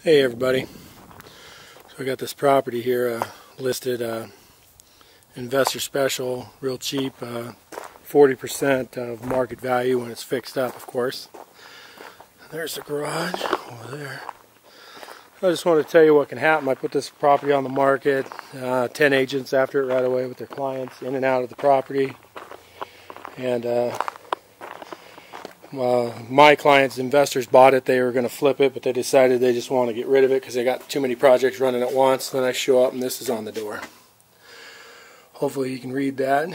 Hey everybody, so I got this property here listed investor special, real cheap, 40% of market value when it's fixed up, of course. There's the garage over there. I just wanted to tell you what can happen. I put this property on the market, 10 agents after it right away with their clients in and out of the property, and my clients, investors, bought it. They were going to flip it, but they decided they just want to get rid of it because they got too many projects running at once. Then I show up and this is on the door. Hopefully you can read that.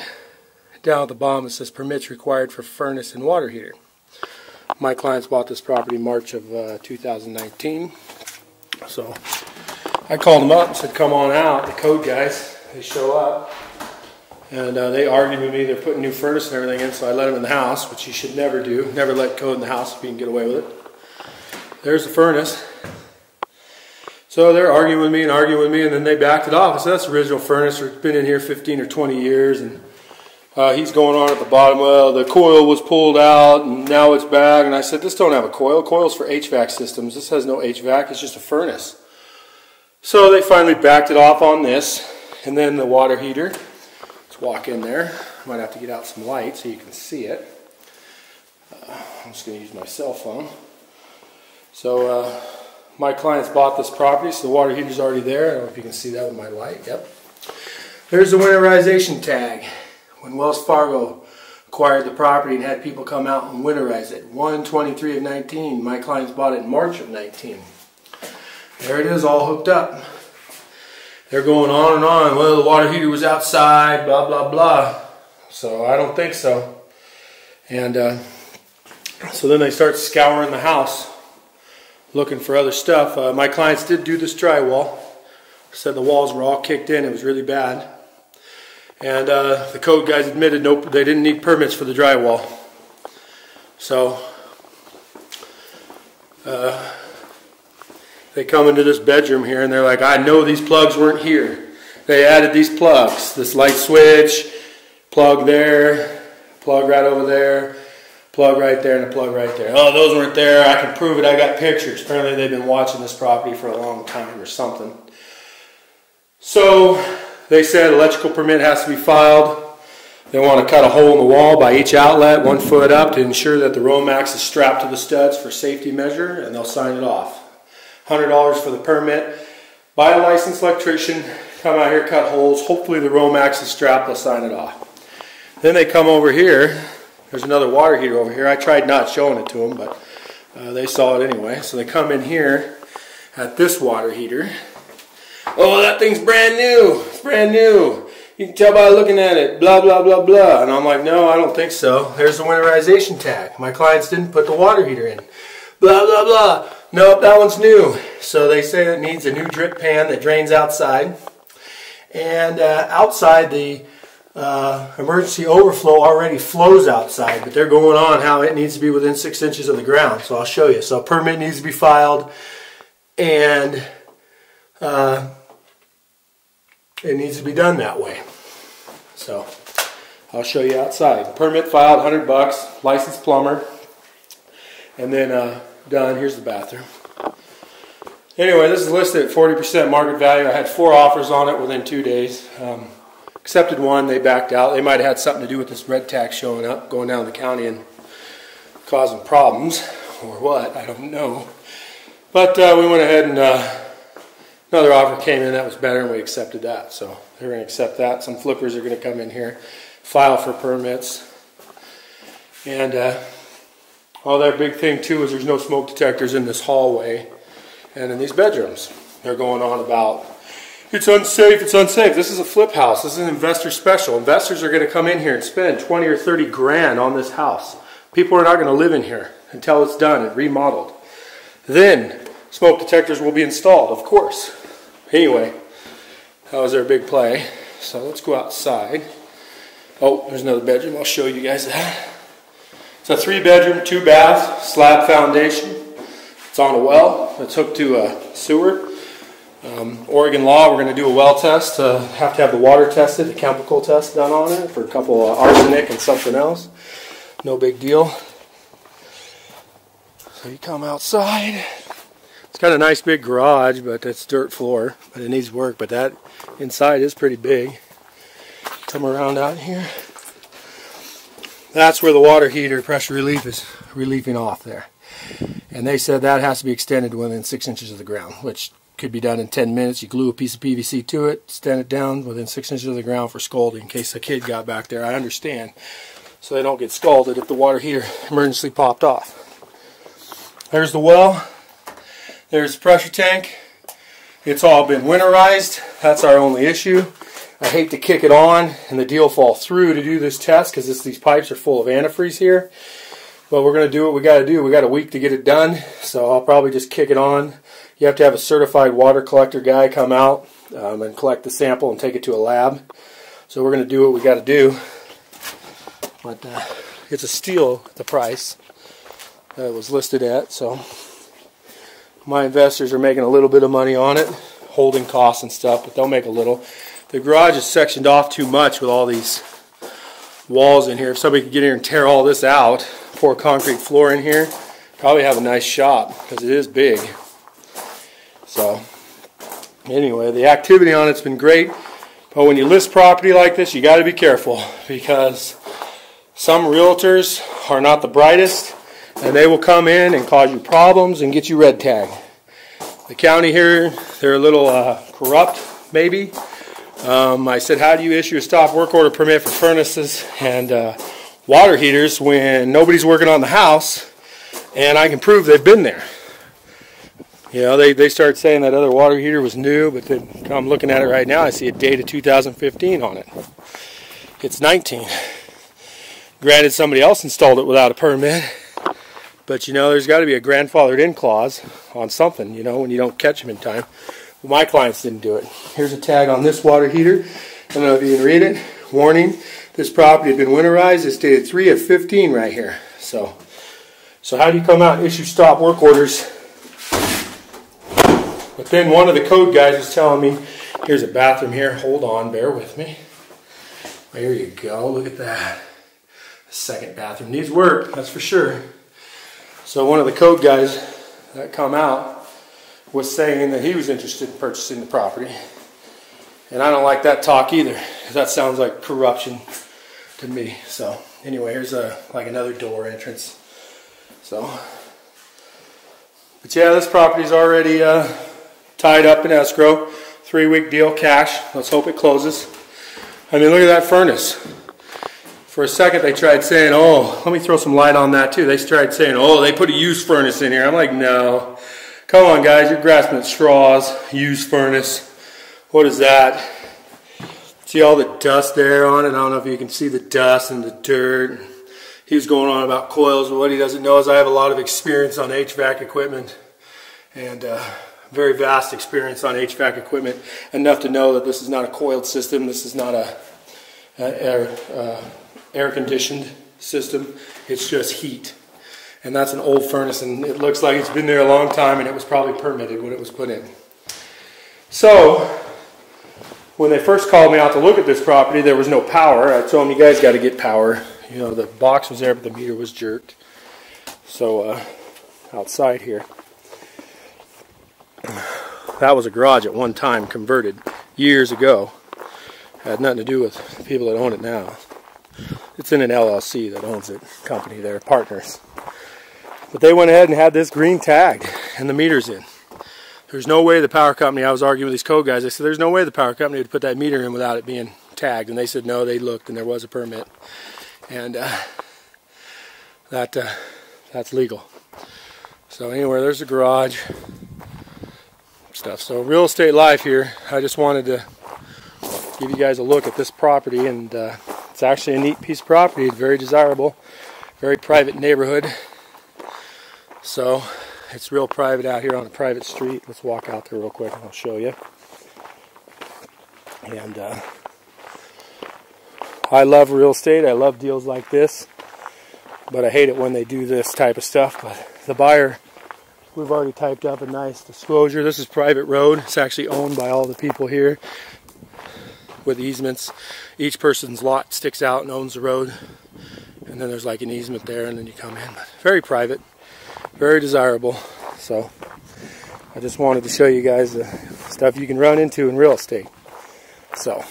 Down at the bottom it says permits required for furnace and water heater. My clients bought this property March of 2019. So I called them up and said, come on out, the code guys. They show up. And they argued with me. They're putting new furnace and everything in, so I let them in the house, which you should never do. Never let code in the house if you can get away with it. There's the furnace. So they're arguing with me, and then they backed it off. I said, that's the original furnace. It's been in here 15 or 20 years, and he's going on at the bottom. Well, the coil was pulled out, and now it's back. And I said, this don't have a coil. Coil's for HVAC systems. This has no HVAC. It's just a furnace. So they finally backed it off on this, and then the water heater. Walk in there. Might have to get out some light so you can see it. I'm just going to use my cell phone. So my clients bought this property, so the water heater's already there. I don't know if you can see that with my light. Yep. There's the winterization tag. When Wells Fargo acquired the property and had people come out and winterize it. 1/23 of 19. My clients bought it in March of 19. There it is, all hooked up. They're going on and on. Well, the water heater was outside, blah, blah, blah. So I don't think so. And so then they start scouring the house, looking for other stuff. My clients did do this drywall. Said the walls were all kicked in. It was really bad. And the code guys admitted nope, they didn't need permits for the drywall. So they come into this bedroom here and they're like, I know these plugs weren't here. They added these plugs. This light switch, plug there, plug right over there, plug right there, and a plug right there. Oh, those weren't there. I can prove it. I got pictures. Apparently they've been watching this property for a long time or something. So they said electrical permit has to be filed. They want to cut a hole in the wall by each outlet, 1 foot up, to ensure that the Romax is strapped to the studs for safety measure, and they'll sign it off. $100 for the permit. Buy a licensed electrician, come out here, cut holes. Hopefully the Romax is strapped, they'll sign it off. Then they come over here. There's another water heater over here. I tried not showing it to them, but they saw it anyway. So they come in here at this water heater. Oh, that thing's brand new. It's brand new. You can tell by looking at it. Blah, blah, blah, blah. And I'm like, no, I don't think so. There's the winterization tag. My clients didn't put the water heater in. Blah, blah, blah. Nope, that one's new. So they say it needs a new drip pan that drains outside. And outside, the emergency overflow already flows outside, but they're going on how it needs to be within 6 inches of the ground. So I'll show you. So a permit needs to be filed, and it needs to be done that way. So I'll show you outside. Permit filed, $100, licensed plumber, and then done. Here's the bathroom. Anyway, this is listed at 40% market value. I had 4 offers on it within 2 days. Accepted one, they backed out. They might have had something to do with this red tax showing up, going down the county and causing problems, or what, I don't know. But we went ahead and another offer came in that was better, and we accepted that. So they're going to accept that. Some flippers are going to come in here, file for permits. And well, their big thing too is there's no smoke detectors in this hallway and in these bedrooms. They're going on about, it's unsafe, it's unsafe. This is a flip house. This is an investor special. Investors are going to come in here and spend 20 or 30 grand on this house. People are not going to live in here until it's done and remodeled. Then smoke detectors will be installed, of course. Anyway, that was their big play. So let's go outside. Oh, there's another bedroom. I'll show you guys that. It's a 3-bedroom, 2-bath, slab foundation. It's on a well. It's hooked to a sewer. Oregon law, we're going to do a well test. Have to have the water tested, a chemical test done on it for a couple of arsenic and something else. No big deal. So you come outside. It's got a nice big garage, but it's dirt floor, but it needs work. But that inside is pretty big. Come around out here. That's where the water heater pressure relief is relieving off there. And they said that has to be extended within 6 inches of the ground, which could be done in 10 minutes. You glue a piece of PVC to it, stand it down within 6 inches of the ground for scalding in case a kid got back there. I understand. So they don't get scalded if the water heater emergency popped off. There's the well. There's the pressure tank. It's all been winterized. That's our only issue. I hate to kick it on and the deal fall through to do this test because these pipes are full of antifreeze here. But we're going to do what we got to do. We got a week to get it done, so I'll probably just kick it on. You have to have a certified water collector guy come out and collect the sample and take it to a lab. So we're going to do what we got to do. But it's a steal at the price that it was listed at. So my investors are making a little bit of money on it, holding costs and stuff, but they'll make a little. The garage is sectioned off too much with all these walls in here. If somebody could get in here and tear all this out, pour concrete floor in here, probably have a nice shop because it is big. So anyway, the activity on it's been great, but when you list property like this, you got to be careful because some realtors are not the brightest and they will come in and cause you problems and get you red tagged. The county here, they're a little corrupt maybe. I said, how do you issue a stop work order permit for furnaces and water heaters when nobody's working on the house and I can prove they've been there? You know, they started saying that other water heater was new, but then I'm looking at it right now, I see a date of 2015 on it. It's 19. Granted, somebody else installed it without a permit, but you know, there's got to be a grandfathered in clause on something, you know, when you don't catch them in time. Well, my clients didn't do it. Here's a tag on this water heater. I don't know if you can read it. Warning, this property had been winterized. It's dated 3 of 15 right here. So how do you come out and issue stop work orders? But then one of the code guys was telling me, here's a bathroom here. Hold on, bear with me. There you go. Look at that. The second bathroom needs work, that's for sure. So one of the code guys that come out was saying that he was interested in purchasing the property. And I don't like that talk either. That sounds like corruption to me. So anyway, here's like another door entrance. So, but yeah, this property's already tied up in escrow. 3-week deal, cash. Let's hope it closes. I mean, look at that furnace. For a second they tried saying, oh, let me throw some light on that too. They tried saying, oh, they put a used furnace in here. I'm like, no. Come on, guys, you're grasping at straws. Used furnace. What is that? See all the dust there on it? I don't know if you can see the dust and the dirt. He was going on about coils, but what he doesn't know is I have a lot of experience on HVAC equipment and very vast experience on HVAC equipment, enough to know that this is not a coiled system. This is not a air-conditioned system. It's just heat. And that's an old furnace, and it looks like it's been there a long time, and it was probably permitted when it was put in. So, when they first called me out to look at this property, there was no power. I told them, you guys got to get power. You know, the box was there, but the meter was jerked. So, outside here. That was a garage at one time, converted years ago. Had nothing to do with the people that own it now. It's in an LLC that owns it, company, they're partners. But they went ahead and had this green tagged, and the meter's in. There's no way the power company, I was arguing with these code guys, I said, there's no way the power company would put that meter in without it being tagged. And they said, no, they looked, and there was a permit. And that's legal. So anyway, there's the garage stuff. So real estate life here. I just wanted to give you guys a look at this property, and it's actually a neat piece of property. It's very desirable, very private neighborhood. So it's real private out here on a private street. Let's walk out there real quick and I'll show you. And I love real estate. I love deals like this, but I hate it when they do this type of stuff. But the buyer, we've already typed up a nice disclosure. This is private road. It's actually owned by all the people here with easements. Each person's lot sticks out and owns the road. And then there's like an easement there, and then you come in. But very private, very desirable. So I just wanted to show you guys the stuff you can run into in real estate. So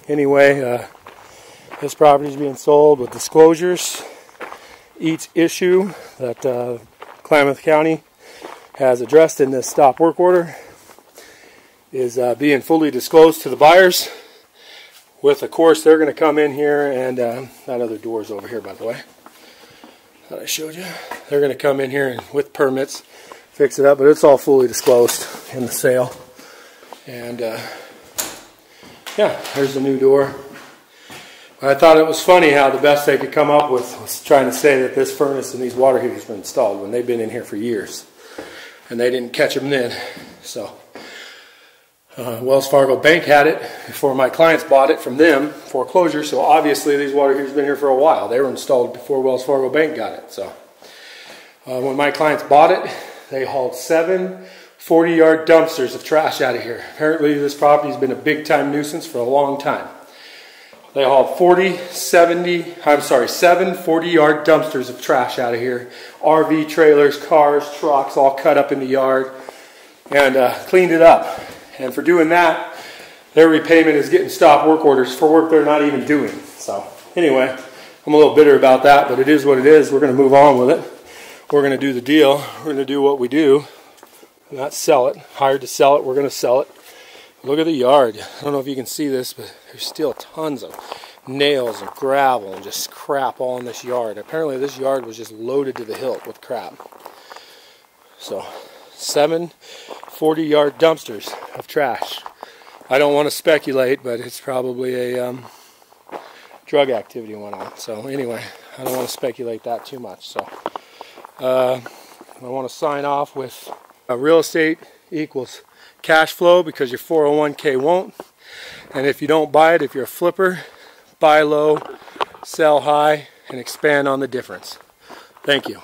anyway, this property is being sold with disclosures. Each issue that Klamath County has addressed in this stop work order is being fully disclosed to the buyers. With, of course, they're going to come in here and that other door's over here, by the way, that I showed you. They're going to come in here and with permits fix it up, but it's all fully disclosed in the sale. And yeah, there's the new door. I thought it was funny how the best they could come up with was trying to say that this furnace and these water heaters were installed when they've been in here for years, and they didn't catch them then. So Wells Fargo Bank had it before my clients bought it from them, foreclosure. So obviously these water heaters have been here for a while. They were installed before Wells Fargo Bank got it. So when my clients bought it, they hauled 7 40-yard dumpsters of trash out of here. Apparently this property has been a big-time nuisance for a long time. They hauled 7 40-yard dumpsters of trash out of here. RV trailers, cars, trucks, all cut up in the yard, and cleaned it up. And for doing that, their repayment is getting stop work orders for work they're not even doing. So anyway, I'm a little bitter about that, but it is what it is. We're going to move on with it. We're going to do the deal. We're going to do what we do, not sell it. Hired to sell it, we're going to sell it. Look at the yard. I don't know if you can see this, but there's still tons of nails and gravel and just crap all in this yard. Apparently this yard was just loaded to the hilt with crap. So 7 40-yard dumpsters of trash. I don't want to speculate, but it's probably a drug activity went on. So anyway, I don't want to speculate that too much. So I want to sign off with real estate equals cash flow, because your 401k won't. And if you don't buy it, if you're a flipper, buy low, sell high, and expand on the difference. Thank you.